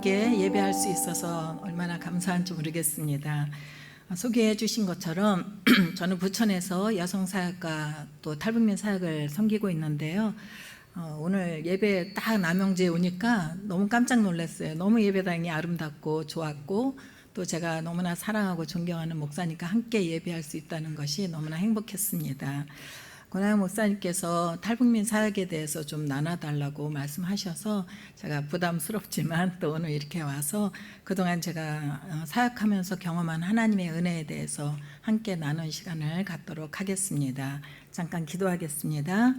함께 예배할 수 있어서 얼마나 감사한지 모르겠습니다. 소개해 주신 것처럼 저는 부천에서 여성사역과 또 탈북민 사역을 섬기고 있는데요. 오늘 예배 딱 남영주에 오니까 너무 깜짝 놀랐어요. 너무 예배당이 아름답고 좋았고 또 제가 너무나 사랑하고 존경하는 목사님과 함께 예배할 수 있다는 것이 너무나 행복했습니다. 권하영 목사님께서 탈북민 사역에 대해서 좀 나눠달라고 말씀하셔서 제가 부담스럽지만 또 오늘 이렇게 와서 그동안 제가 사역하면서 경험한 하나님의 은혜에 대해서 함께 나눈 시간을 갖도록 하겠습니다. 잠깐 기도하겠습니다.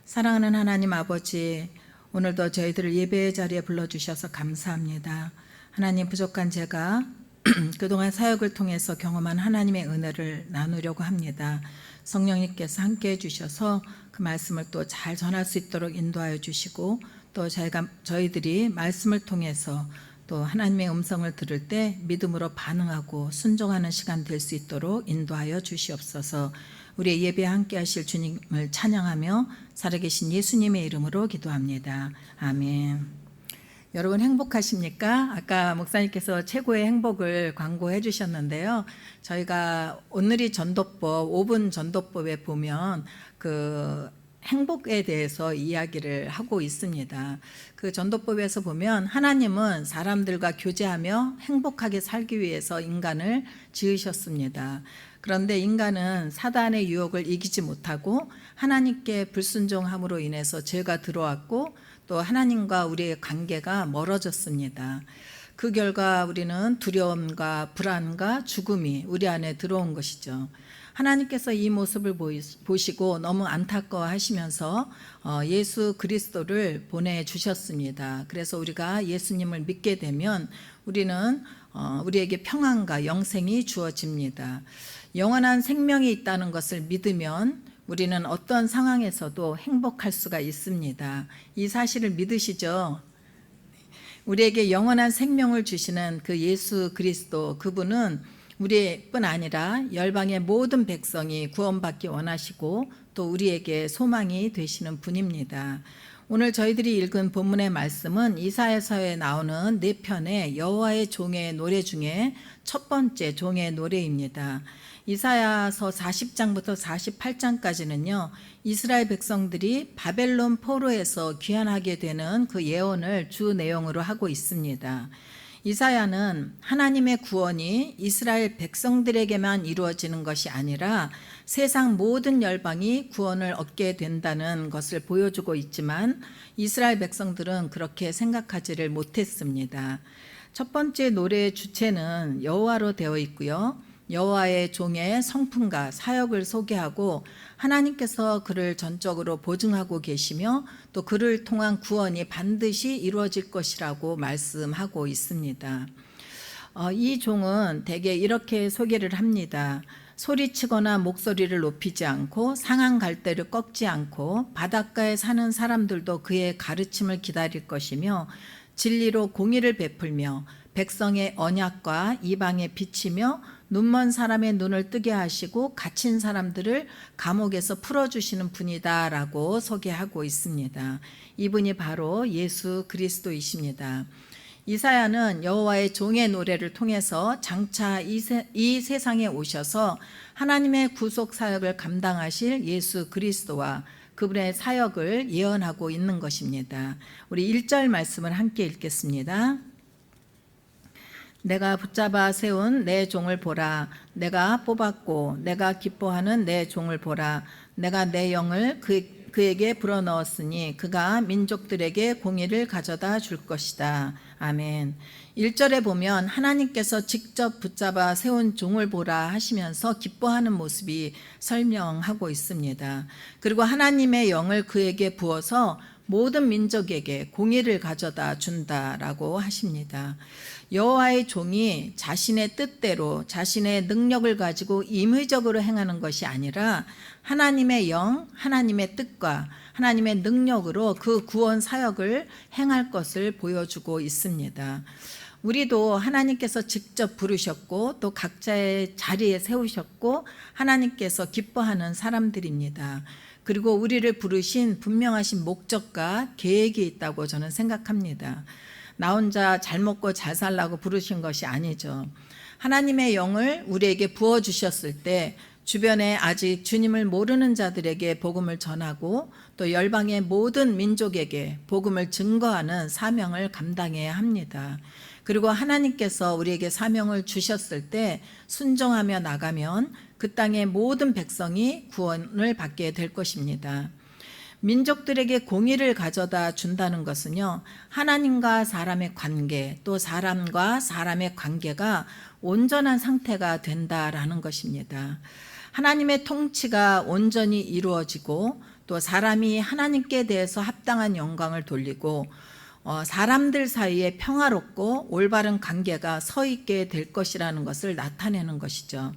사랑하는 하나님 아버지, 오늘도 저희들을 예배의 자리에 불러주셔서 감사합니다. 하나님, 부족한 제가 그동안 사역을 통해서 경험한 하나님의 은혜를 나누려고 합니다. 성령님께서 함께 해주셔서 그 말씀을 또 잘 전할 수 있도록 인도하여 주시고 또 저희들이 말씀을 통해서 또 하나님의 음성을 들을 때 믿음으로 반응하고 순종하는 시간 될 수 있도록 인도하여 주시옵소서. 우리의 예배에 함께 하실 주님을 찬양하며 살아계신 예수님의 이름으로 기도합니다. 아멘. 여러분 행복하십니까? 아까 목사님께서 최고의 행복을 광고해 주셨는데요. 저희가 오늘이 전도법 5분 전도법에 보면 그 행복에 대해서 이야기를 하고 있습니다. 그 전도법에서 보면 하나님은 사람들과 교제하며 행복하게 살기 위해서 인간을 지으셨습니다. 그런데 인간은 사단의 유혹을 이기지 못하고 하나님께 불순종함으로 인해서 죄가 들어왔고 또 하나님과 우리의 관계가 멀어졌습니다. 그 결과 우리는 두려움과 불안과 죽음이 우리 안에 들어온 것이죠. 하나님께서 이 모습을 보시고 너무 안타까워하시면서 예수 그리스도를 보내주셨습니다. 그래서 우리가 예수님을 믿게 되면 우리는 우리에게 평안과 영생이 주어집니다. 영원한 생명이 있다는 것을 믿으면 우리는 어떤 상황에서도 행복할 수가 있습니다. 이 사실을 믿으시죠? 우리에게 영원한 생명을 주시는 그 예수 그리스도, 그분은 우리뿐 아니라 열방의 모든 백성이 구원받기 원하시고 또 우리에게 소망이 되시는 분입니다. 오늘 저희들이 읽은 본문의 말씀은 이사야서에 나오는 4편의 여호와의 종의 노래 중에 첫 번째 종의 노래입니다. 이사야서 40장부터 48장까지는요, 이스라엘 백성들이 바벨론 포로에서 귀환하게 되는 그 예언을 주 내용으로 하고 있습니다. 이사야는 하나님의 구원이 이스라엘 백성들에게만 이루어지는 것이 아니라 세상 모든 열방이 구원을 얻게 된다는 것을 보여주고 있지만 이스라엘 백성들은 그렇게 생각하지를 못했습니다. 첫 번째 노래의 주체는 여호와로 되어 있고요. 여호와의 종의 성품과 사역을 소개하고 하나님께서 그를 전적으로 보증하고 계시며 또 그를 통한 구원이 반드시 이루어질 것이라고 말씀하고 있습니다. 이 종은 대개 이렇게 소개를 합니다. 소리치거나 목소리를 높이지 않고 상한 갈대를 꺾지 않고 바닷가에 사는 사람들도 그의 가르침을 기다릴 것이며 진리로 공의를 베풀며 백성의 언약과 이방에 비치며 눈먼 사람의 눈을 뜨게 하시고 갇힌 사람들을 감옥에서 풀어주시는 분이다라고 소개하고 있습니다. 이분이 바로 예수 그리스도이십니다. 이사야는 여호와의 종의 노래를 통해서 장차 이 세상에 오셔서 하나님의 구속 사역을 감당하실 예수 그리스도와 그분의 사역을 예언하고 있는 것입니다. 우리 1절 말씀을 함께 읽겠습니다. 내가 붙잡아 세운 내 종을 보라. 내가 뽑았고 내가 기뻐하는 내 종을 보라. 내가 내 영을 그에게 불어넣었으니 그가 민족들에게 공의를 가져다 줄 것이다. 아멘. 1절에 보면 하나님께서 직접 붙잡아 세운 종을 보라 하시면서 기뻐하는 모습이 설명하고 있습니다. 그리고 하나님의 영을 그에게 부어서 모든 민족에게 공의를 가져다 준다라고 하십니다. 여호와의 종이 자신의 뜻대로 자신의 능력을 가지고 임의적으로 행하는 것이 아니라 하나님의 영, 하나님의 뜻과 하나님의 능력으로 그 구원 사역을 행할 것을 보여주고 있습니다. 우리도 하나님께서 직접 부르셨고 또 각자의 자리에 세우셨고 하나님께서 기뻐하는 사람들입니다. 그리고 우리를 부르신 분명하신 목적과 계획이 있다고 저는 생각합니다. 나 혼자 잘 먹고 잘 살라고 부르신 것이 아니죠. 하나님의 영을 우리에게 부어주셨을 때 주변에 아직 주님을 모르는 자들에게 복음을 전하고 또 열방의 모든 민족에게 복음을 증거하는 사명을 감당해야 합니다. 그리고 하나님께서 우리에게 사명을 주셨을 때 순종하며 나가면 그 땅의 모든 백성이 구원을 받게 될 것입니다. 민족들에게 공의를 가져다 준다는 것은요, 하나님과 사람의 관계, 또 사람과 사람의 관계가 온전한 상태가 된다라는 것입니다. 하나님의 통치가 온전히 이루어지고 또 사람이 하나님께 대해서 합당한 영광을 돌리고 사람들 사이에 평화롭고 올바른 관계가 서 있게 될 것이라는 것을 나타내는 것이죠.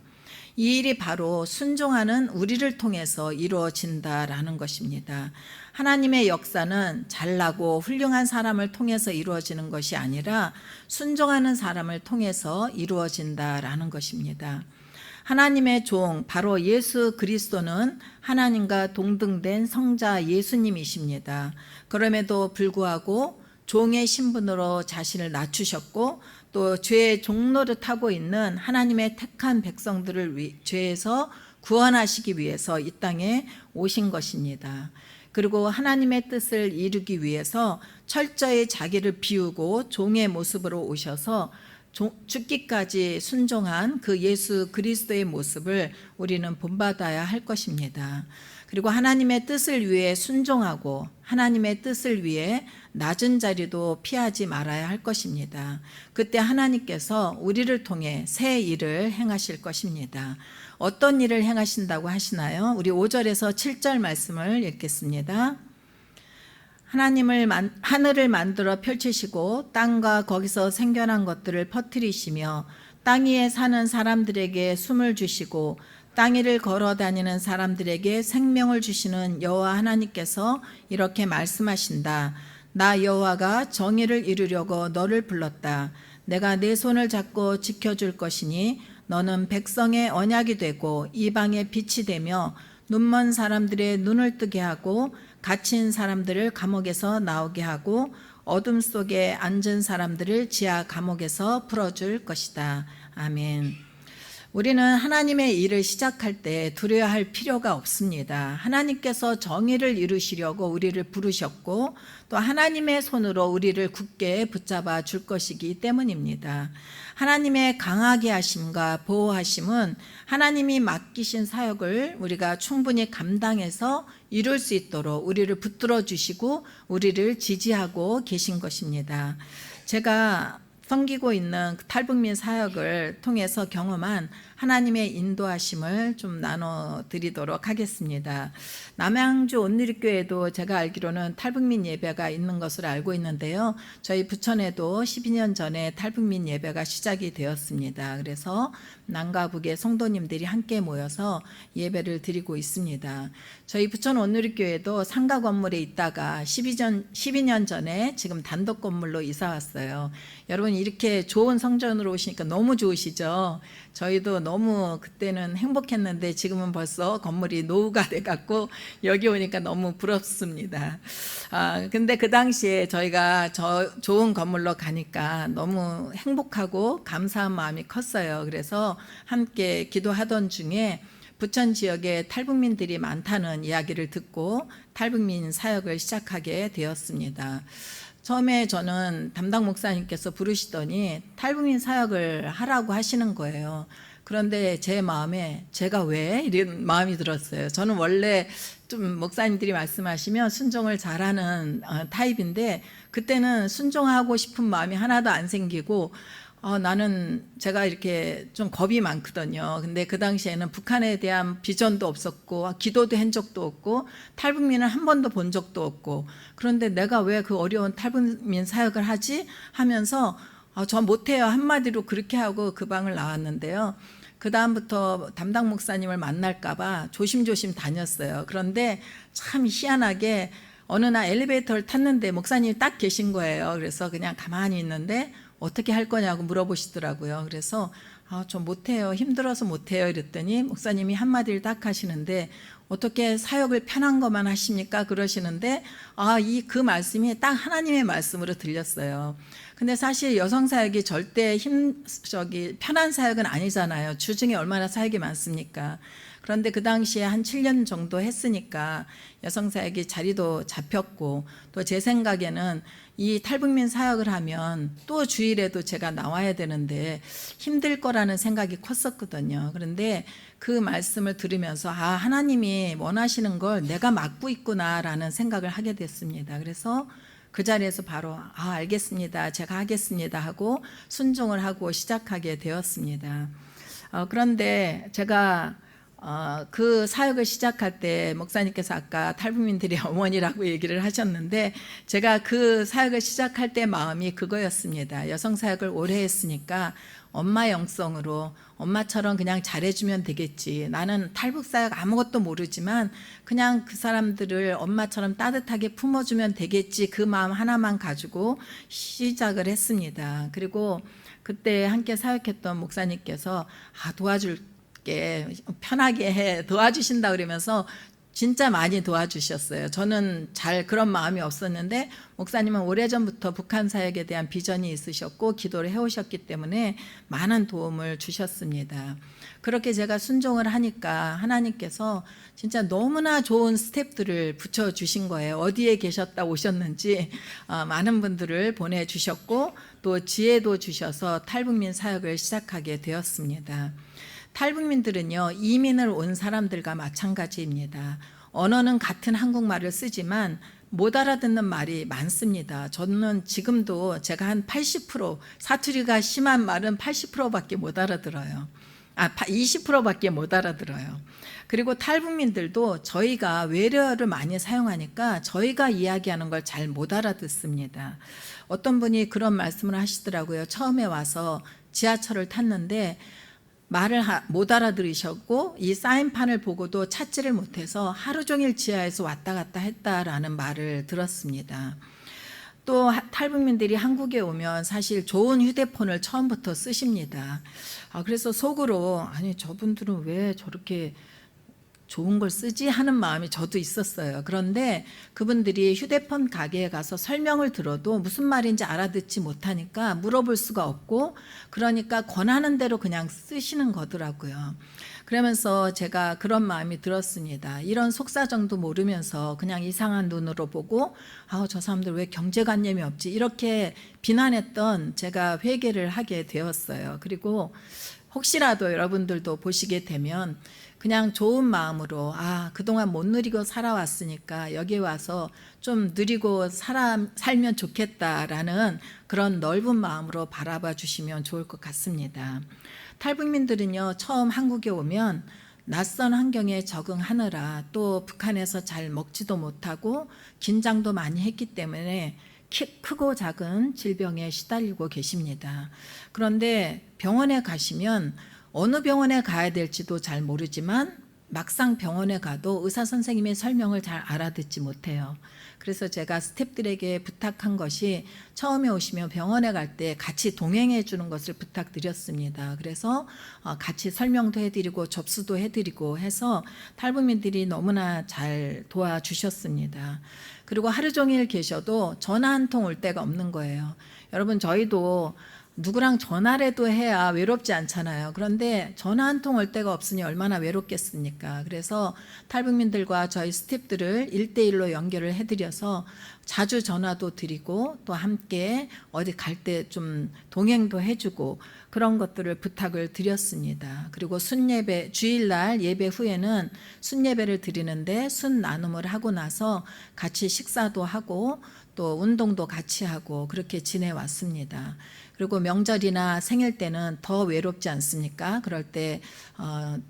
이 일이 바로 순종하는 우리를 통해서 이루어진다라는 것입니다. 하나님의 역사는 잘나고 훌륭한 사람을 통해서 이루어지는 것이 아니라 순종하는 사람을 통해서 이루어진다라는 것입니다. 하나님의 종 바로 예수 그리스도는 하나님과 동등된 성자 예수님이십니다. 그럼에도 불구하고 종의 신분으로 자신을 낮추셨고 또 죄의 종노릇하고 있는 하나님의 택한 백성들을 죄에서 구원하시기 위해서 이 땅에 오신 것입니다. 그리고 하나님의 뜻을 이루기 위해서 철저히 자기를 비우고 종의 모습으로 오셔서 죽기까지 순종한 그 예수 그리스도의 모습을 우리는 본받아야 할 것입니다. 그리고 하나님의 뜻을 위해 순종하고 하나님의 뜻을 위해 낮은 자리도 피하지 말아야 할 것입니다. 그때 하나님께서 우리를 통해 새 일을 행하실 것입니다. 어떤 일을 행하신다고 하시나요? 우리 5절에서 7절 말씀을 읽겠습니다. 하늘을 만들어 펼치시고 땅과 거기서 생겨난 것들을 퍼뜨리시며 땅 위에 사는 사람들에게 숨을 주시고 땅 위를 걸어 다니는 사람들에게 생명을 주시는 여호와 하나님께서 이렇게 말씀하신다. 나 여호와가 정의를 이루려고 너를 불렀다. 내가 내 손을 잡고 지켜줄 것이니 너는 백성의 언약이 되고 이방의 빛이 되며 눈먼 사람들의 눈을 뜨게 하고 갇힌 사람들을 감옥에서 나오게 하고 어둠 속에 앉은 사람들을 지하 감옥에서 풀어줄 것이다. 아멘. 우리는 하나님의 일을 시작할 때 두려워할 필요가 없습니다. 하나님께서 정의를 이루시려고 우리를 부르셨고 또 하나님의 손으로 우리를 굳게 붙잡아 줄 것이기 때문입니다. 하나님의 강하게 하심과 보호하심은 하나님이 맡기신 사역을 우리가 충분히 감당해서 이룰 수 있도록 우리를 붙들어 주시고 우리를 지지하고 계신 것입니다. 제가 섬기고 있는 탈북민 사역을 통해서 경험한 하나님의 인도하심을 좀 나눠드리도록 하겠습니다. 남양주 온누리교회도 제가 알기로는 탈북민 예배가 있는 것으로 알고 있는데요. 저희 부천에도 12년 전에 탈북민 예배가 시작이 되었습니다. 그래서 남과 북의 성도님들이 함께 모여서 예배를 드리고 있습니다. 저희 부천 온누리교회도 상가 건물에 있다가 12년 전에 지금 단독 건물로 이사 왔어요. 여러분 이렇게 좋은 성전으로 오시니까 너무 좋으시죠? 저희도 너무 그때는 행복했는데 지금은 벌써 건물이 노후가 돼갖고 여기 오니까 너무 부럽습니다. 근데 그 당시에 저희가 좋은 건물로 가니까 너무 행복하고 감사한 마음이 컸어요. 그래서 함께 기도하던 중에 부천 지역에 탈북민들이 많다는 이야기를 듣고 탈북민 사역을 시작하게 되었습니다. 처음에 저는 담당 목사님께서 부르시더니 탈북민 사역을 하라고 하시는 거예요. 그런데 제 마음에 제가 왜 이런 마음이 들었어요. 저는 원래 좀 목사님들이 말씀하시면 순종을 잘하는 타입인데 그때는 순종하고 싶은 마음이 하나도 안 생기고 나는 제가 이렇게 좀 겁이 많거든요. 근데 그 당시에는 북한에 대한 비전도 없었고 기도도 한 적도 없고 탈북민을 한 번도 본 적도 없고 그런데 내가 왜 그 어려운 탈북민 사역을 하지 하면서 저 못해요 한마디로 그렇게 하고 그 방을 나왔는데요. 그 다음부터 담당 목사님을 만날까 봐 조심조심 다녔어요. 그런데 참 희한하게 어느 날 엘리베이터를 탔는데 목사님이 딱 계신 거예요. 그래서 그냥 가만히 있는데 어떻게 할 거냐고 물어보시더라고요. 그래서 저 못해요. 힘들어서 못해요. 이랬더니 목사님이 한마디를 딱 하시는데 어떻게 사역을 편한 것만 하십니까? 그러시는데 그 말씀이 딱 하나님의 말씀으로 들렸어요. 근데 사실 여성 사역이 절대 편한 사역은 아니잖아요. 주중에 얼마나 사역이 많습니까? 그런데 그 당시에 한 7년 정도 했으니까 여성 사역이 자리도 잡혔고, 또 제 생각에는 이 탈북민 사역을 하면 또 주일에도 제가 나와야 되는데 힘들 거라는 생각이 컸었거든요. 그런데 그 말씀을 들으면서 하나님이 원하시는 걸 내가 맡고 있구나라는 생각을 하게 됐습니다. 그래서 그 자리에서 바로 알겠습니다, 제가 하겠습니다 하고 순종을 하고 시작하게 되었습니다. 그런데 제가 그 사역을 시작할 때 목사님께서 아까 탈북민들의 어머니라고 얘기를 하셨는데, 제가 그 사역을 시작할 때 마음이 그거였습니다. 여성 사역을 오래 했으니까 엄마 영성으로 엄마처럼 그냥 잘해주면 되겠지. 나는 탈북 사역 아무것도 모르지만 그냥 그 사람들을 엄마처럼 따뜻하게 품어주면 되겠지. 그 마음 하나만 가지고 시작을 했습니다. 그리고 그때 함께 사역했던 목사님께서 도와줄게, 편하게 해, 도와주신다 그러면서 진짜 많이 도와주셨어요. 저는 잘 그런 마음이 없었는데 목사님은 오래전부터 북한 사역에 대한 비전이 있으셨고 기도를 해오셨기 때문에 많은 도움을 주셨습니다. 그렇게 제가 순종을 하니까 하나님께서 진짜 너무나 좋은 스텝들을 붙여주신 거예요. 어디에 계셨다 오셨는지 많은 분들을 보내주셨고, 또 지혜도 주셔서 탈북민 사역을 시작하게 되었습니다. 탈북민들은요, 이민을 온 사람들과 마찬가지입니다. 언어는 같은 한국말을 쓰지만 못 알아듣는 말이 많습니다. 저는 지금도 제가 한 80%, 사투리가 심한 말은 80%밖에 못 알아들어요. 20%밖에 못 알아들어요. 그리고 탈북민들도 저희가 외래어를 많이 사용하니까 저희가 이야기하는 걸 잘 못 알아듣습니다. 어떤 분이 그런 말씀을 하시더라고요. 처음에 와서 지하철을 탔는데 말을 못 알아들으셨고 이 사인판을 보고도 찾지를 못해서 하루 종일 지하에서 왔다 갔다 했다라는 말을 들었습니다. 또 탈북민들이 한국에 오면 사실 좋은 휴대폰을 처음부터 쓰십니다. 그래서 속으로 저분들은 왜 저렇게 좋은 걸 쓰지 하는 마음이 저도 있었어요. 그런데 그분들이 휴대폰 가게에 가서 설명을 들어도 무슨 말인지 알아듣지 못하니까 물어볼 수가 없고, 그러니까 권하는 대로 그냥 쓰시는 거더라고요. 그러면서 제가 그런 마음이 들었습니다. 이런 속사정도 모르면서 그냥 이상한 눈으로 보고 저 사람들 왜 경제관념이 없지, 이렇게 비난했던 제가 회개를 하게 되었어요. 그리고 혹시라도 여러분들도 보시게 되면 그냥 좋은 마음으로 그동안 못 누리고 살아왔으니까 여기 와서 좀 누리고 살면 좋겠다라는 그런 넓은 마음으로 바라봐 주시면 좋을 것 같습니다. 탈북민들은요, 처음 한국에 오면 낯선 환경에 적응하느라 또 북한에서 잘 먹지도 못하고 긴장도 많이 했기 때문에 크고 작은 질병에 시달리고 계십니다. 그런데 병원에 가시면 어느 병원에 가야 될지도 잘 모르지만 막상 병원에 가도 의사 선생님의 설명을 잘 알아듣지 못해요. 그래서 제가 스태프들에게 부탁한 것이, 처음에 오시면 병원에 갈 때 같이 동행해 주는 것을 부탁드렸습니다. 그래서 같이 설명도 해드리고 접수도 해드리고 해서 탈북민들이 너무나 잘 도와주셨습니다. 그리고 하루 종일 계셔도 전화 한 통 올 데가 없는 거예요. 여러분, 저희도 누구랑 전화라도 해야 외롭지 않잖아요. 그런데 전화 한 통 올 데가 없으니 얼마나 외롭겠습니까? 그래서 탈북민들과 저희 스태프들을 1대1로 연결을 해드려서 자주 전화도 드리고 또 함께 어디 갈 때 좀 동행도 해주고 그런 것들을 부탁을 드렸습니다. 그리고 순예배, 주일날 예배 후에는 순예배를 드리는데 순 나눔을 하고 나서 같이 식사도 하고 또 운동도 같이 하고 그렇게 지내왔습니다. 그리고 명절이나 생일 때는 더 외롭지 않습니까? 그럴 때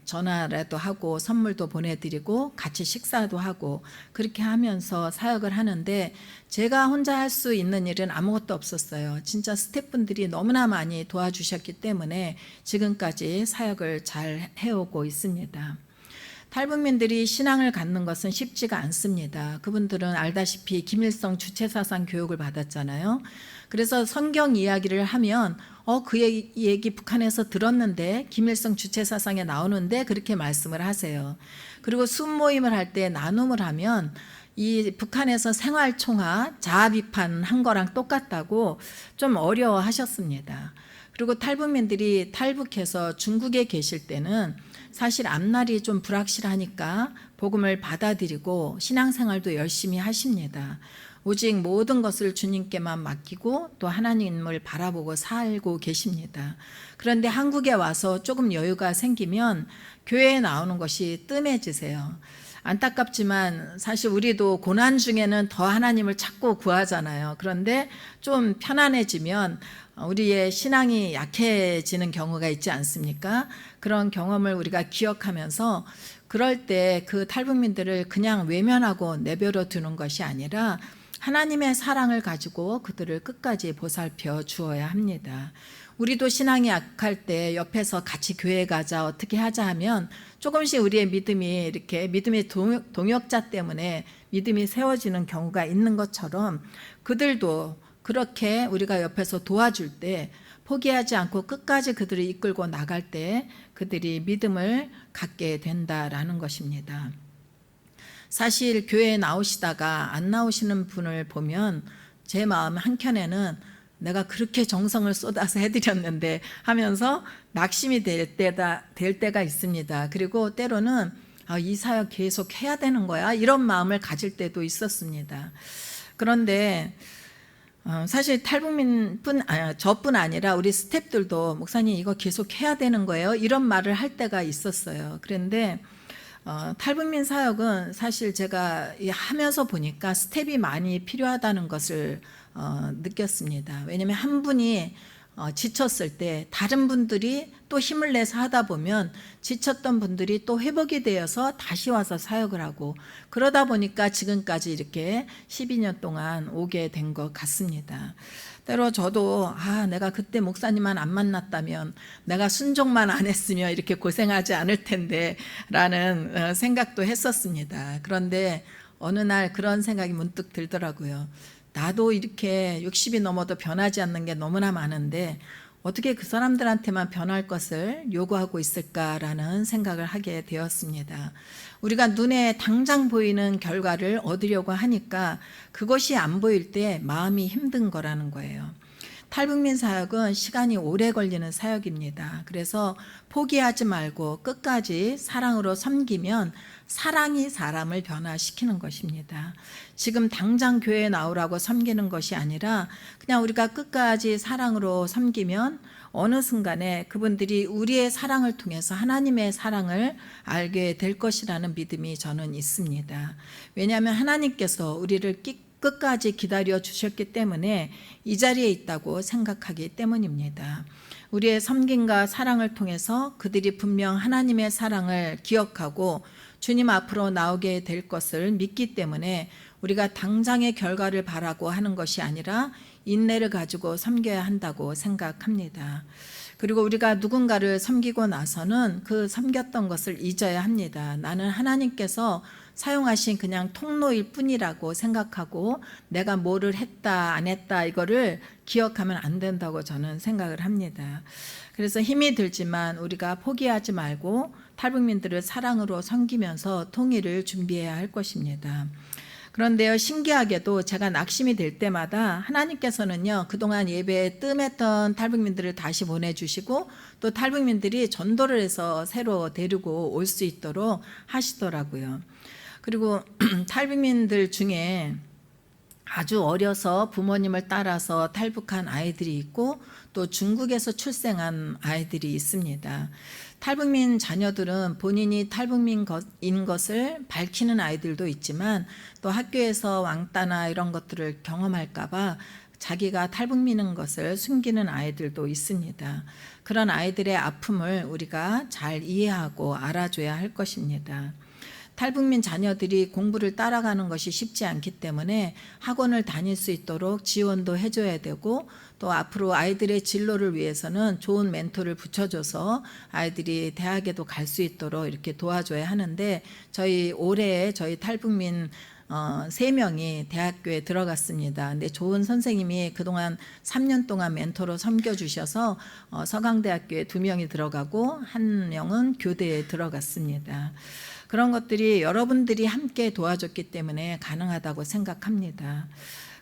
전화라도 하고 선물도 보내드리고 같이 식사도 하고 그렇게 하면서 사역을 하는데, 제가 혼자 할 수 있는 일은 아무것도 없었어요. 진짜 스태프분들이 너무나 많이 도와주셨기 때문에 지금까지 사역을 잘 해오고 있습니다. 탈북민들이 신앙을 갖는 것은 쉽지가 않습니다. 그분들은 알다시피 김일성 주체사상 교육을 받았잖아요. 그래서 성경 이야기를 하면 그 얘기 북한에서 들었는데 김일성 주체사상에 나오는데 그렇게 말씀을 하세요. 그리고 순모임을 할 때 나눔을 하면 이 북한에서 생활총화 자아 비판한 거랑 똑같다고 좀 어려워하셨습니다. 그리고 탈북민들이 탈북해서 중국에 계실 때는 사실 앞날이 좀 불확실하니까 복음을 받아들이고 신앙생활도 열심히 하십니다. 오직 모든 것을 주님께만 맡기고 또 하나님을 바라보고 살고 계십니다. 그런데 한국에 와서 조금 여유가 생기면 교회에 나오는 것이 뜸해지세요. 안타깝지만 사실 우리도 고난 중에는 더 하나님을 찾고 구하잖아요. 그런데 좀 편안해지면 우리의 신앙이 약해지는 경우가 있지 않습니까? 그런 경험을 우리가 기억하면서 그럴 때 그 탈북민들을 그냥 외면하고 내버려 두는 것이 아니라 하나님의 사랑을 가지고 그들을 끝까지 보살펴 주어야 합니다. 우리도 신앙이 약할 때 옆에서 같이 교회 가자 어떻게 하자 하면 조금씩 우리의 믿음이 이렇게 믿음의 동역자 때문에 믿음이 세워지는 경우가 있는 것처럼 그들도 그렇게 우리가 옆에서 도와줄 때 포기하지 않고 끝까지 그들을 이끌고 나갈 때 그들이 믿음을 갖게 된다라는 것입니다. 사실 교회에 나오시다가 안 나오시는 분을 보면 제 마음 한켠에는 내가 그렇게 정성을 쏟아서 해드렸는데 하면서 낙심이 될 때가 있습니다. 그리고 때로는 이 사역 계속 해야 되는 거야 이런 마음을 가질 때도 있었습니다. 그런데 사실 저뿐 아니라 우리 스태프들도 목사님 이거 계속 해야 되는 거예요 이런 말을 할 때가 있었어요. 그런데 탈북민 사역은 사실 제가 하면서 보니까 스텝이 많이 필요하다는 것을 느꼈습니다. 왜냐하면 한 분이 지쳤을 때 다른 분들이 또 힘을 내서 하다 보면 지쳤던 분들이 또 회복이 되어서 다시 와서 사역을 하고 그러다 보니까 지금까지 이렇게 12년 동안 오게 된 것 같습니다. 때로 저도 내가 그때 목사님만 안 만났다면 내가 순종만 안 했으면 이렇게 고생하지 않을 텐데 라는 생각도 했었습니다. 그런데 어느 날 그런 생각이 문득 들더라고요. 나도 이렇게 60이 넘어도 변하지 않는 게 너무나 많은데 어떻게 그 사람들한테만 변할 것을 요구하고 있을까라는 생각을 하게 되었습니다. 우리가 눈에 당장 보이는 결과를 얻으려고 하니까 그것이 안 보일 때 마음이 힘든 거라는 거예요. 탈북민 사역은 시간이 오래 걸리는 사역입니다. 그래서 포기하지 말고 끝까지 사랑으로 섬기면 사랑이 사람을 변화시키는 것입니다. 지금 당장 교회에 나오라고 섬기는 것이 아니라 그냥 우리가 끝까지 사랑으로 섬기면 어느 순간에 그분들이 우리의 사랑을 통해서 하나님의 사랑을 알게 될 것이라는 믿음이 저는 있습니다. 왜냐하면 하나님께서 우리를 끝까지 기다려 주셨기 때문에 이 자리에 있다고 생각하기 때문입니다. 우리의 섬김과 사랑을 통해서 그들이 분명 하나님의 사랑을 기억하고 주님 앞으로 나오게 될 것을 믿기 때문에 우리가 당장의 결과를 바라고 하는 것이 아니라 인내를 가지고 섬겨야 한다고 생각합니다. 그리고 우리가 누군가를 섬기고 나서는 그 섬겼던 것을 잊어야 합니다. 나는 하나님께서 사용하신 그냥 통로일 뿐이라고 생각하고 내가 뭐를 했다 안 했다 이거를 기억하면 안 된다고 저는 생각을 합니다. 그래서 힘이 들지만 우리가 포기하지 말고 탈북민들을 사랑으로 섬기면서 통일을 준비해야 할 것입니다. 그런데요, 신기하게도 제가 낙심이 될 때마다 하나님께서는요, 그동안 예배에 뜸했던 탈북민들을 다시 보내주시고 또 탈북민들이 전도를 해서 새로 데리고 올 수 있도록 하시더라고요. 그리고 탈북민들 중에 아주 어려서 부모님을 따라서 탈북한 아이들이 있고 또 중국에서 출생한 아이들이 있습니다. 탈북민 자녀들은 본인이 탈북민인 것을 밝히는 아이들도 있지만 또 학교에서 왕따나 이런 것들을 경험할까 봐 자기가 탈북민인 것을 숨기는 아이들도 있습니다. 그런 아이들의 아픔을 우리가 잘 이해하고 알아줘야 할 것입니다. 탈북민 자녀들이 공부를 따라가는 것이 쉽지 않기 때문에 학원을 다닐 수 있도록 지원도 해줘야 되고, 또 앞으로 아이들의 진로를 위해서는 좋은 멘토를 붙여줘서 아이들이 대학에도 갈 수 있도록 이렇게 도와줘야 하는데, 올해 저희 탈북민 3명이 대학교에 들어갔습니다. 근데 좋은 선생님이 그동안 3년 동안 멘토로 섬겨주셔서 서강대학교에 2명이 들어가고 1명은 교대에 들어갔습니다. 그런 것들이 여러분들이 함께 도와줬기 때문에 가능하다고 생각합니다.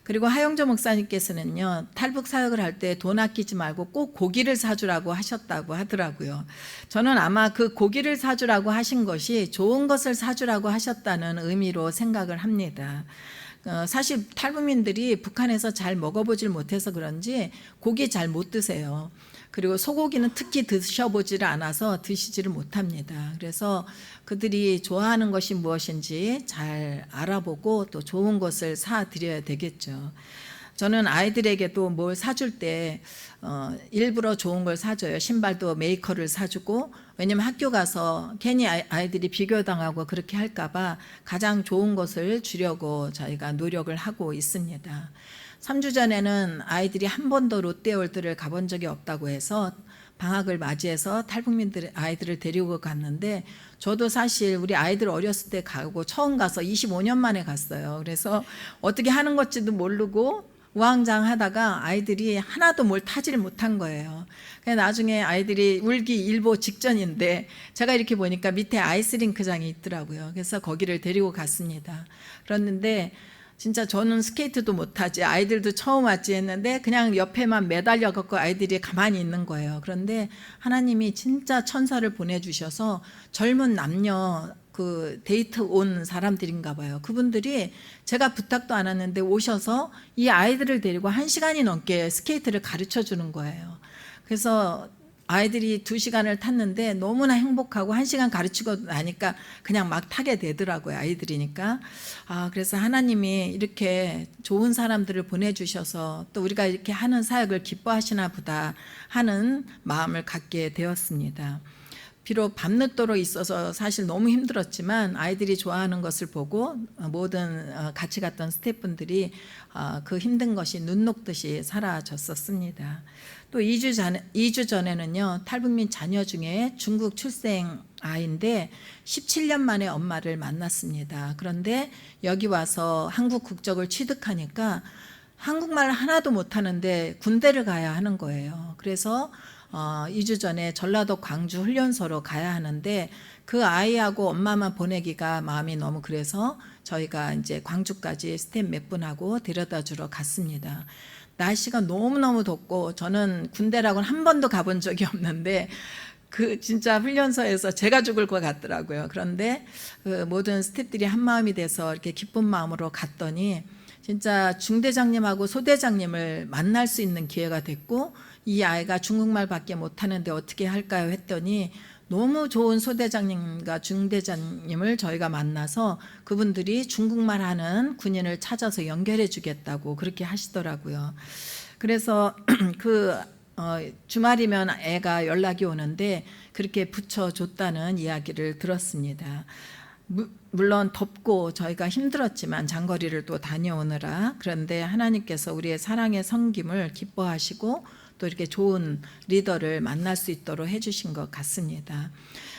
그리고 하영조 목사님께서는요, 탈북 사역을 할 때 돈 아끼지 말고 꼭 고기를 사주라고 하셨다고 하더라고요. 저는 아마 그 고기를 사주라고 하신 것이 좋은 것을 사주라고 하셨다는 의미로 생각을 합니다. 사실 탈북민들이 북한에서 잘 먹어보질 못해서 그런지 고기 잘 못 드세요. 그리고 소고기는 특히 드셔보지를 않아서 드시지를 못합니다. 그래서 그들이 좋아하는 것이 무엇인지 잘 알아보고 또 좋은 것을 사드려야 되겠죠. 저는 아이들에게도 뭘 사줄 때 일부러 좋은 걸 사줘요. 신발도 메이커를 사주고, 왜냐면 학교 가서 괜히 아이들이 비교당하고 그렇게 할까 봐 가장 좋은 것을 주려고 저희가 노력을 하고 있습니다. 3주 전에는 아이들이 한 번도 롯데월드를 가본 적이 없다고 해서 방학을 맞이해서 탈북민들 아이들을 데리고 갔는데, 저도 사실 우리 아이들 어렸을 때 가고 처음 가서 25년 만에 갔어요. 그래서 어떻게 하는 건지도 모르고 우왕좌왕하다가 아이들이 하나도 뭘 타지를 못한 거예요. 나중에 아이들이 울기 일보 직전인데 제가 이렇게 보니까 밑에 아이스링크장이 있더라고요. 그래서 거기를 데리고 갔습니다. 그랬는데 진짜 저는 스케이트도 못하지, 아이들도 처음 왔지 했는데 그냥 옆에만 매달려 갖고 아이들이 가만히 있는 거예요. 그런데 하나님이 진짜 천사를 보내주셔서 젊은 남녀 그 데이트 온 사람들인가 봐요. 그분들이 제가 부탁도 안 했는데 오셔서 이 아이들을 데리고 1시간이 넘게 스케이트를 가르쳐 주는 거예요. 그래서 아이들이 2시간을 탔는데 너무나 행복하고 1시간 가르치고 나니까 그냥 막 타게 되더라고요. 아이들이니까. 그래서 하나님이 이렇게 좋은 사람들을 보내주셔서 또 우리가 이렇게 하는 사역을 기뻐하시나 보다 하는 마음을 갖게 되었습니다. 비록 밤늦도록 있어서 사실 너무 힘들었지만 아이들이 좋아하는 것을 보고 모든 같이 갔던 스태프분들이 그 힘든 것이 눈 녹듯이 사라졌었습니다. 또 2주 전에는요, 탈북민 자녀 중에 중국 출생 아이인데 17년 만에 엄마를 만났습니다. 그런데 여기 와서 한국 국적을 취득하니까 한국말 하나도 못하는데 군대를 가야 하는 거예요. 그래서 2주 전에 전라도 광주 훈련소로 가야 하는데 그 아이하고 엄마만 보내기가 마음이 너무 그래서 저희가 이제 광주까지 스텝 몇 분하고 데려다 주러 갔습니다. 날씨가 너무너무 덥고 저는 군대라고는 한 번도 가본 적이 없는데 그 진짜 훈련소에서 제가 죽을 것 같더라고요. 그런데 그 모든 스태프들이 한 마음이 돼서 이렇게 기쁜 마음으로 갔더니 진짜 중대장님하고 소대장님을 만날 수 있는 기회가 됐고, 이 아이가 중국말밖에 못하는데 어떻게 할까요 했더니 너무 좋은 소대장님과 중대장님을 저희가 만나서 그분들이 중국말 하는 군인을 찾아서 연결해 주겠다고 그렇게 하시더라고요. 그래서 주말이면 애가 연락이 오는데 그렇게 붙여줬다는 이야기를 들었습니다. 물론 덥고 저희가 힘들었지만 장거리를 또 다녀오느라, 그런데 하나님께서 우리의 사랑의 섬김을 기뻐하시고 또 이렇게 좋은 리더를 만날 수 있도록 해주신 것 같습니다.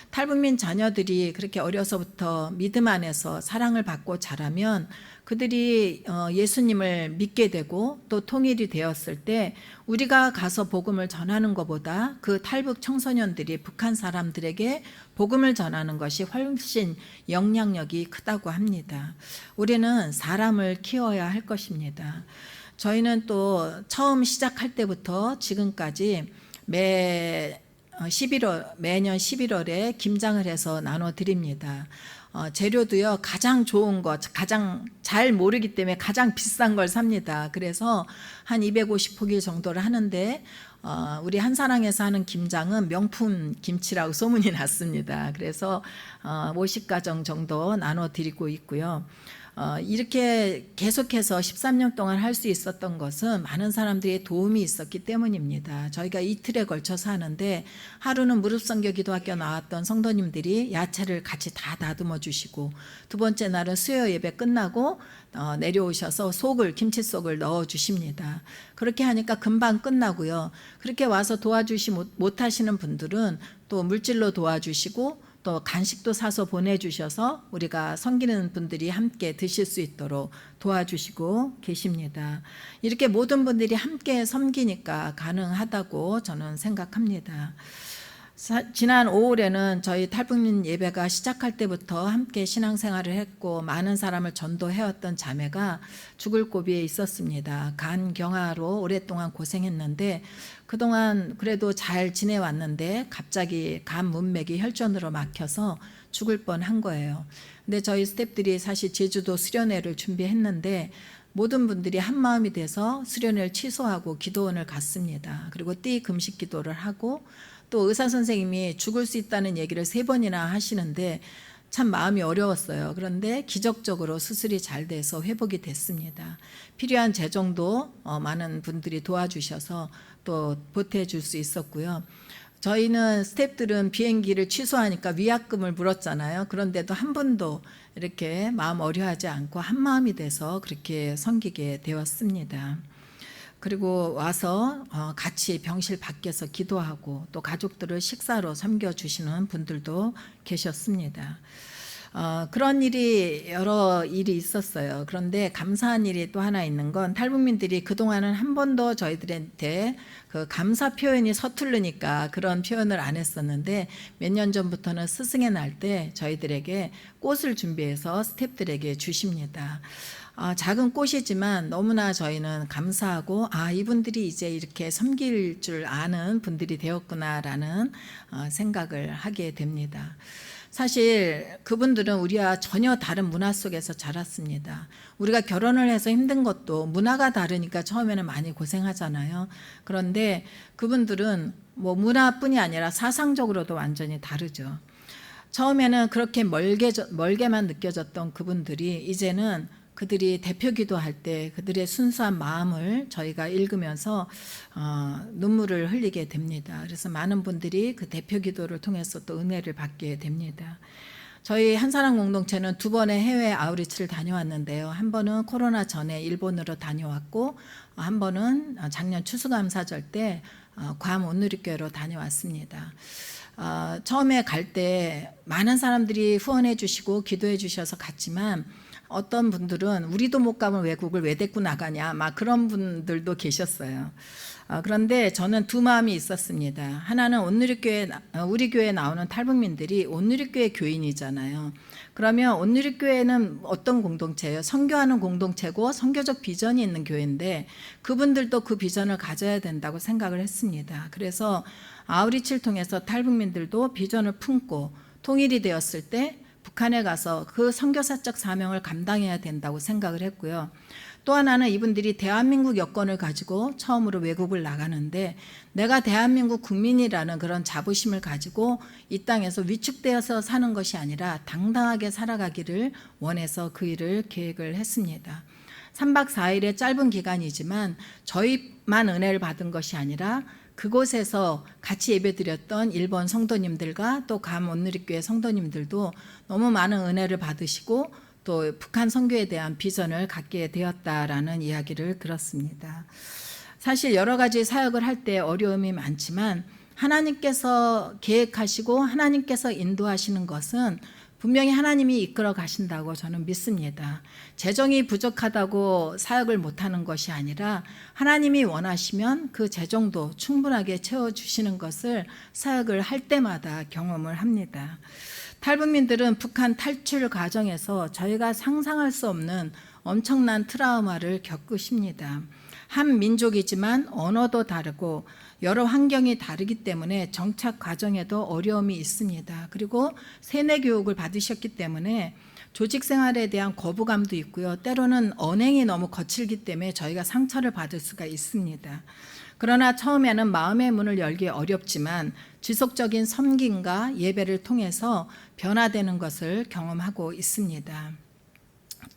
탈북민 자녀들이 그렇게 어려서부터 믿음 안에서 사랑을 받고 자라면 그들이 예수님을 믿게 되고 또 통일이 되었을 때 우리가 가서 복음을 전하는 것보다 그 탈북 청소년들이 북한 사람들에게 복음을 전하는 것이 훨씬 영향력이 크다고 합니다. 우리는 사람을 키워야 할 것입니다. 저희는 또 처음 시작할 때부터 지금까지 매년 11월에 김장을 해서 나눠드립니다. 재료도요, 가장 좋은 것, 가장 잘 모르기 때문에 가장 비싼 걸 삽니다. 그래서 한 250포기 정도를 하는데 우리 한사랑에서 하는 김장은 명품 김치라고 소문이 났습니다. 그래서 50가정 정도 나눠드리고 있고요. 이렇게 계속해서 13년 동안 할 수 있었던 것은 많은 사람들의 도움이 있었기 때문입니다. 저희가 이틀에 걸쳐서 하는데 하루는 무릎 선교 기도학교 나왔던 성도님들이 야채를 같이 다 다듬어 주시고, 두 번째 날은 수요 예배 끝나고 내려오셔서 김치속을 넣어 주십니다. 그렇게 하니까 금방 끝나고요. 그렇게 와서 도와주시 못하시는 분들은 또 물질로 도와주시고 또 간식도 사서 보내주셔서 우리가 섬기는 분들이 함께 드실 수 있도록 도와주시고 계십니다. 이렇게 모든 분들이 함께 섬기니까 가능하다고 저는 생각합니다. 지난 5월에는 저희 탈북민 예배가 시작할 때부터 함께 신앙생활을 했고 많은 사람을 전도해왔던 자매가 죽을 고비에 있었습니다. 간경화로 오랫동안 고생했는데 그동안 그래도 잘 지내왔는데 갑자기 간 문맥이 혈전으로 막혀서 죽을 뻔한 거예요. 근데 저희 스태프들이 사실 제주도 수련회를 준비했는데 모든 분들이 한마음이 돼서 수련회를 취소하고 기도원을 갔습니다. 그리고 띠 금식 기도를 하고 또 의사 선생님이 죽을 수 있다는 얘기를 3번이나 하시는데 참 마음이 어려웠어요. 그런데 기적적으로 수술이 잘 돼서 회복이 됐습니다. 필요한 재정도 많은 분들이 도와주셔서 또 보태줄 수 있었고요. 저희는 스태프들은 비행기를 취소하니까 위약금을 물었잖아요. 그런데도 한 번도 이렇게 마음 어려하지 않고 한 마음이 돼서 그렇게 섬기게 되었습니다. 그리고 와서 같이 병실 밖에서 기도하고 또 가족들을 식사로 섬겨주시는 분들도 계셨습니다. 그런 여러 일이 있었어요. 그런데 감사한 일이 또 하나 있는 건 탈북민들이 그동안은 한 번도 저희들한테 그 감사 표현이 서투르니까 그런 표현을 안 했었는데 몇 년 전부터는 스승의 날 때 저희들에게 꽃을 준비해서 스태프들에게 주십니다. 작은 꽃이지만 너무나 저희는 감사하고 이분들이 이제 이렇게 섬길 줄 아는 분들이 되었구나라는 생각을 하게 됩니다. 사실 그분들은 우리와 전혀 다른 문화 속에서 자랐습니다. 우리가 결혼을 해서 힘든 것도 문화가 다르니까 처음에는 많이 고생하잖아요. 그런데 그분들은 뭐 문화뿐이 아니라 사상적으로도 완전히 다르죠. 처음에는 그렇게 멀게만 느껴졌던 그분들이 이제는 그들이 대표 기도할 때 그들의 순수한 마음을 저희가 읽으면서 눈물을 흘리게 됩니다. 그래서 많은 분들이 그 대표 기도를 통해서 또 은혜를 받게 됩니다. 저희 한사랑 공동체는 2번의 해외 아우리치를 다녀왔는데요. 한 번은 코로나 전에 일본으로 다녀왔고 한 번은 작년 추수감사절 때 괌 온누리교회로 다녀왔습니다. 처음에 갈 때 많은 사람들이 후원해 주시고 기도해 주셔서 갔지만 어떤 분들은 우리도 못 가면 외국을 왜 데리고 나가냐 막 그런 분들도 계셨어요. 그런데 저는 두 마음이 있었습니다. 하나는 우리 교회에 나오는 탈북민들이 온누리교회 교인이잖아요. 그러면 온누리교회는 어떤 공동체예요? 선교하는 공동체고 선교적 비전이 있는 교회인데 그분들도 그 비전을 가져야 된다고 생각을 했습니다. 그래서 아우리치를 통해서 탈북민들도 비전을 품고 통일이 되었을 때 북한에 가서 그 선교사적 사명을 감당해야 된다고 생각을 했고요. 또 하나는 이분들이 대한민국 여권을 가지고 처음으로 외국을 나가는데 내가 대한민국 국민이라는 그런 자부심을 가지고 이 땅에서 위축되어서 사는 것이 아니라 당당하게 살아가기를 원해서 그 일을 계획을 했습니다. 3박 4일의 짧은 기간이지만 저희만 은혜를 받은 것이 아니라 그곳에서 같이 예배드렸던 일본 성도님들과 또 괌 온누리교회 성도님들도 너무 많은 은혜를 받으시고 또 북한 선교에 대한 비전을 갖게 되었다라는 이야기를 들었습니다. 사실 여러 가지 사역을 할 때 어려움이 많지만 하나님께서 계획하시고 하나님께서 인도하시는 것은 분명히 하나님이 이끌어 가신다고 저는 믿습니다. 재정이 부족하다고 사역을 못하는 것이 아니라 하나님이 원하시면 그 재정도 충분하게 채워주시는 것을 사역을 할 때마다 경험을 합니다. 탈북민들은 북한 탈출 과정에서 저희가 상상할 수 없는 엄청난 트라우마를 겪으십니다. 한 민족이지만 언어도 다르고 여러 환경이 다르기 때문에 정착 과정에도 어려움이 있습니다. 그리고 세뇌 교육을 받으셨기 때문에 조직 생활에 대한 거부감도 있고요. 때로는 언행이 너무 거칠기 때문에 저희가 상처를 받을 수가 있습니다. 그러나 처음에는 마음의 문을 열기 어렵지만 지속적인 섬김과 예배를 통해서 변화되는 것을 경험하고 있습니다.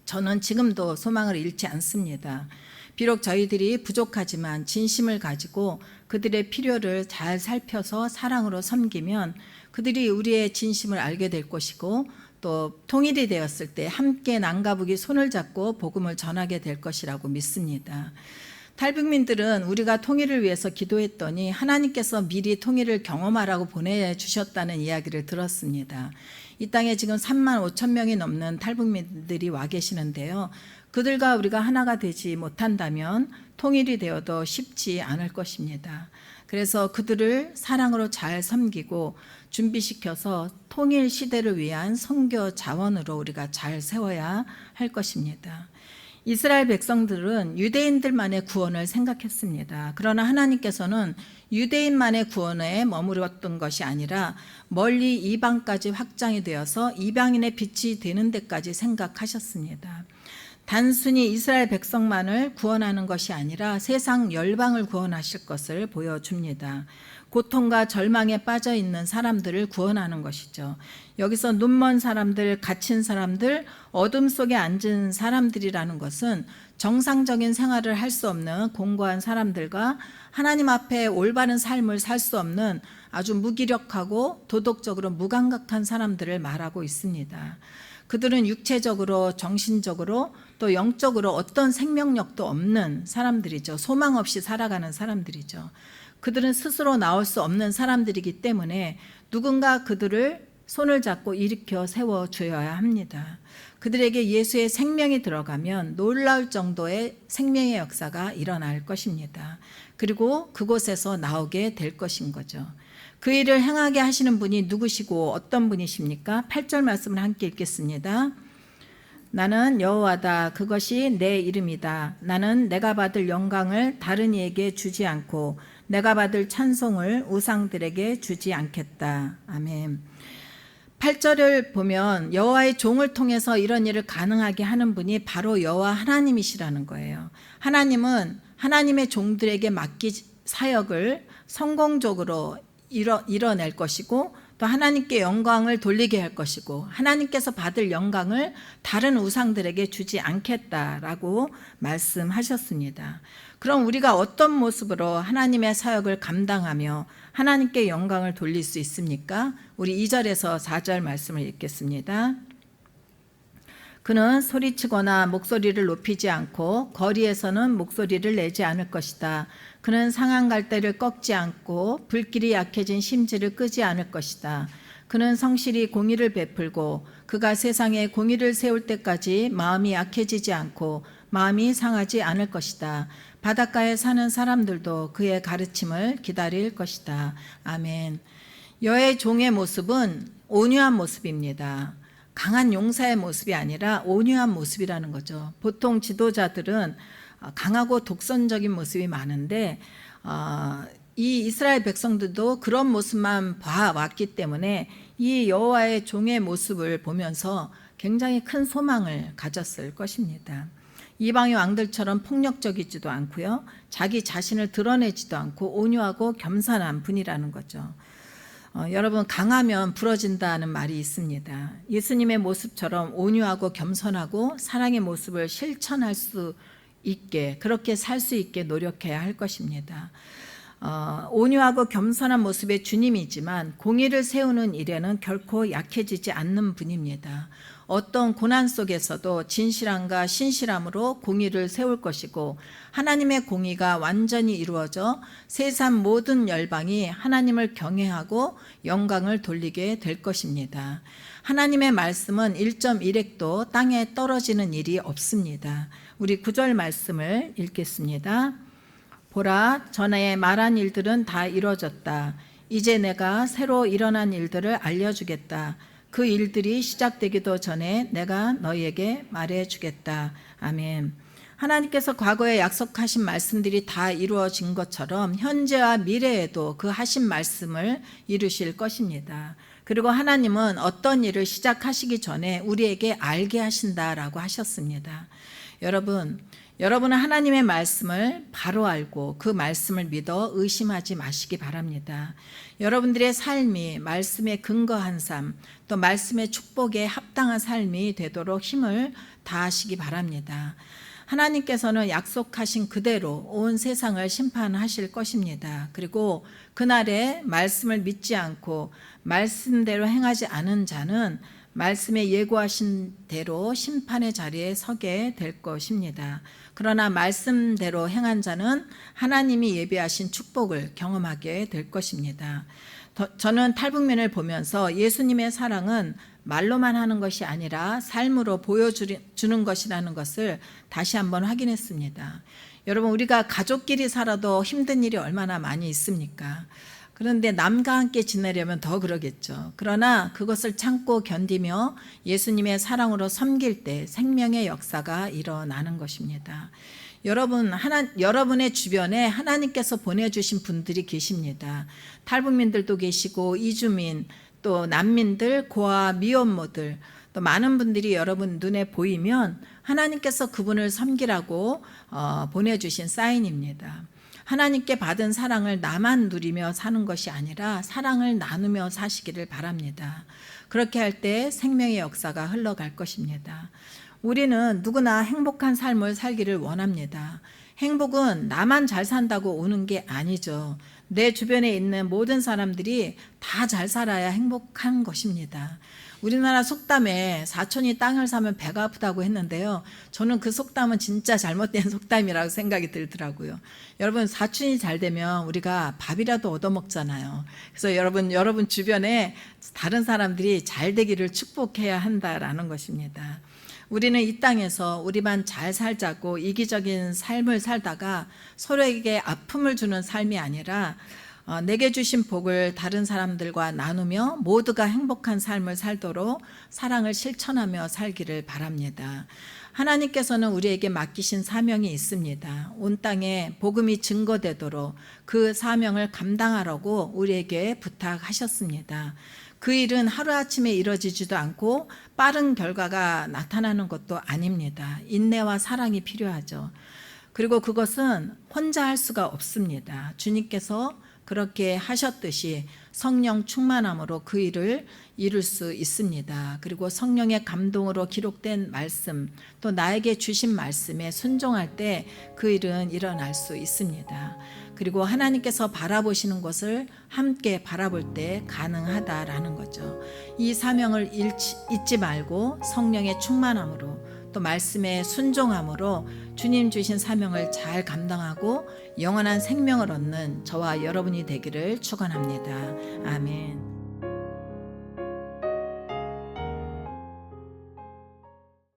저는 지금도 소망을 잃지 않습니다. 비록 저희들이 부족하지만 진심을 가지고 그들의 필요를 잘 살펴서 사랑으로 섬기면 그들이 우리의 진심을 알게 될 것이고, 또 통일이 되었을 때 함께 남가북이 손을 잡고 복음을 전하게 될 것이라고 믿습니다. 탈북민들은 우리가 통일을 위해서 기도했더니 하나님께서 미리 통일을 경험하라고 보내주셨다는 이야기를 들었습니다. 이 땅에 지금 3만 5천 명이 넘는 탈북민들이 와 계시는데요. 그들과 우리가 하나가 되지 못한다면 통일이 되어도 쉽지 않을 것입니다. 그래서 그들을 사랑으로 잘 섬기고 준비시켜서 통일 시대를 위한 선교 자원으로 우리가 잘 세워야 할 것입니다. 이스라엘 백성들은 유대인들만의 구원을 생각했습니다. 그러나 하나님께서는 유대인만의 구원에 머무렀던 것이 아니라 멀리 이방까지 확장이 되어서 이방인의 빛이 되는 데까지 생각하셨습니다. 단순히 이스라엘 백성만을 구원하는 것이 아니라 세상 열방을 구원하실 것을 보여줍니다. 고통과 절망에 빠져 있는 사람들을 구원하는 것이죠. 여기서 눈먼 사람들, 갇힌 사람들, 어둠 속에 앉은 사람들이라는 것은 정상적인 생활을 할 수 없는 공고한 사람들과 하나님 앞에 올바른 삶을 살 수 없는 아주 무기력하고 도덕적으로 무감각한 사람들을 말하고 있습니다. 그들은 육체적으로, 정신적으로, 또 영적으로 어떤 생명력도 없는 사람들이죠. 소망 없이 살아가는 사람들이죠. 그들은 스스로 나올 수 없는 사람들이기 때문에 누군가 그들을 손을 잡고 일으켜 세워줘야 합니다. 그들에게 예수의 생명이 들어가면 놀라울 정도의 생명의 역사가 일어날 것입니다. 그리고 그곳에서 나오게 될 것인 거죠. 그 일을 행하게 하시는 분이 누구시고 어떤 분이십니까? 8절 말씀을 함께 읽겠습니다. 나는 여호와다. 그것이 내 이름이다. 나는 내가 받을 영광을 다른 이에게 주지 않고 내가 받을 찬송을 우상들에게 주지 않겠다. 아멘. 8절을 보면 여호와의 종을 통해서 이런 일을 가능하게 하는 분이 바로 여호와 하나님이시라는 거예요. 하나님은 하나님의 종들에게 맡긴 사역을 성공적으로 이뤄낼 것이고, 또 하나님께 영광을 돌리게 할 것이고, 하나님께서 받을 영광을 다른 우상들에게 주지 않겠다라고 말씀하셨습니다. 그럼 우리가 어떤 모습으로 하나님의 사역을 감당하며 하나님께 영광을 돌릴 수 있습니까? 우리 2절에서 4절 말씀을 읽겠습니다. 그는 소리치거나 목소리를 높이지 않고 거리에서는 목소리를 내지 않을 것이다. 그는 상한 갈대를 꺾지 않고 불길이 약해진 심지를 끄지 않을 것이다. 그는 성실히 공의를 베풀고 그가 세상에 공의를 세울 때까지 마음이 약해지지 않고 마음이 상하지 않을 것이다. 바닷가에 사는 사람들도 그의 가르침을 기다릴 것이다. 아멘. 여호와의 종의 모습은 온유한 모습입니다. 강한 용사의 모습이 아니라 온유한 모습이라는 거죠. 보통 지도자들은 강하고 독선적인 모습이 많은데 이 이스라엘 백성들도 그런 모습만 봐왔기 때문에 이 여호와의 종의 모습을 보면서 굉장히 큰 소망을 가졌을 것입니다. 이방의 왕들처럼 폭력적이지도 않고요, 자기 자신을 드러내지도 않고 온유하고 겸손한 분이라는 거죠. 여러분, 강하면 부러진다는 말이 있습니다. 예수님의 모습처럼 온유하고 겸손하고 사랑의 모습을 실천할 수 있게, 그렇게 살 수 있게 노력해야 할 것입니다. 온유하고 겸손한 모습의 주님이지만 공의를 세우는 일에는 결코 약해지지 않는 분입니다. 어떤 고난 속에서도 진실함과 신실함으로 공의를 세울 것이고, 하나님의 공의가 완전히 이루어져 세상 모든 열방이 하나님을 경외하고 영광을 돌리게 될 것입니다. 하나님의 말씀은 1.1획도 땅에 떨어지는 일이 없습니다. 우리 9절 말씀을 읽겠습니다. 보라, 전에 말한 일들은 다 이루어졌다. 이제 내가 새로 일어난 일들을 알려주겠다. 그 일들이 시작되기도 전에 내가 너희에게 말해주겠다. 아멘. 하나님께서 과거에 약속하신 말씀들이 다 이루어진 것처럼 현재와 미래에도 그 하신 말씀을 이루실 것입니다. 그리고 하나님은 어떤 일을 시작하시기 전에 우리에게 알게 하신다라고 하셨습니다. 여러분, 여러분은 하나님의 말씀을 바로 알고 그 말씀을 믿어 의심하지 마시기 바랍니다. 여러분들의 삶이 말씀에 근거한 삶, 또 말씀의 축복에 합당한 삶이 되도록 힘을 다하시기 바랍니다. 하나님께서는 약속하신 그대로 온 세상을 심판하실 것입니다. 그리고 그날에 말씀을 믿지 않고 말씀대로 행하지 않은 자는 말씀에 예고하신 대로 심판의 자리에 서게 될 것입니다. 그러나 말씀대로 행한 자는 하나님이 예비하신 축복을 경험하게 될 것입니다. 저는 탈북민을 보면서 예수님의 사랑은 말로만 하는 것이 아니라 삶으로 보여주는 것이라는 것을 다시 한번 확인했습니다. 여러분, 우리가 가족끼리 살아도 힘든 일이 얼마나 많이 있습니까? 그런데 남과 함께 지내려면 더 그러겠죠. 그러나 그것을 참고 견디며 예수님의 사랑으로 섬길 때 생명의 역사가 일어나는 것입니다. 여러분의 주변에 하나님께서 보내주신 분들이 계십니다. 탈북민들도 계시고 이주민, 또 난민들, 고아, 미혼모들, 또 많은 분들이 여러분 눈에 보이면 하나님께서 그분을 섬기라고 보내주신 사인입니다. 하나님께 받은 사랑을 나만 누리며 사는 것이 아니라 사랑을 나누며 사시기를 바랍니다. 그렇게 할 때 생명의 역사가 흘러갈 것입니다. 우리는 누구나 행복한 삶을 살기를 원합니다. 행복은 나만 잘 산다고 오는 게 아니죠. 내 주변에 있는 모든 사람들이 다 잘 살아야 행복한 것입니다. 우리나라 속담에 사촌이 땅을 사면 배가 아프다고 했는데요. 저는 그 속담은 진짜 잘못된 속담이라고 생각이 들더라고요. 여러분, 사촌이 잘 되면 우리가 밥이라도 얻어먹잖아요. 그래서 여러분 주변에 다른 사람들이 잘 되기를 축복해야 한다라는 것입니다. 우리는 이 땅에서 우리만 잘 살자고 이기적인 삶을 살다가 서로에게 아픔을 주는 삶이 아니라 내게 주신 복을 다른 사람들과 나누며 모두가 행복한 삶을 살도록 사랑을 실천하며 살기를 바랍니다. 하나님께서는 우리에게 맡기신 사명이 있습니다. 온 땅에 복음이 증거되도록 그 사명을 감당하라고 우리에게 부탁하셨습니다. 그 일은 하루아침에 이루어지지도 않고 빠른 결과가 나타나는 것도 아닙니다. 인내와 사랑이 필요하죠. 그리고 그것은 혼자 할 수가 없습니다. 주님께서 그렇게 하셨듯이 성령 충만함으로 그 일을 이룰 수 있습니다. 그리고 성령의 감동으로 기록된 말씀, 또 나에게 주신 말씀에 순종할 때 그 일은 일어날 수 있습니다. 그리고 하나님께서 바라보시는 것을 함께 바라볼 때 가능하다라는 거죠. 이 사명을 잊지 말고 성령의 충만함으로 또 말씀에 순종함으로 주님 주신 사명을 잘 감당하고 영원한 생명을 얻는 저와 여러분이 되기를 축원합니다. 아멘.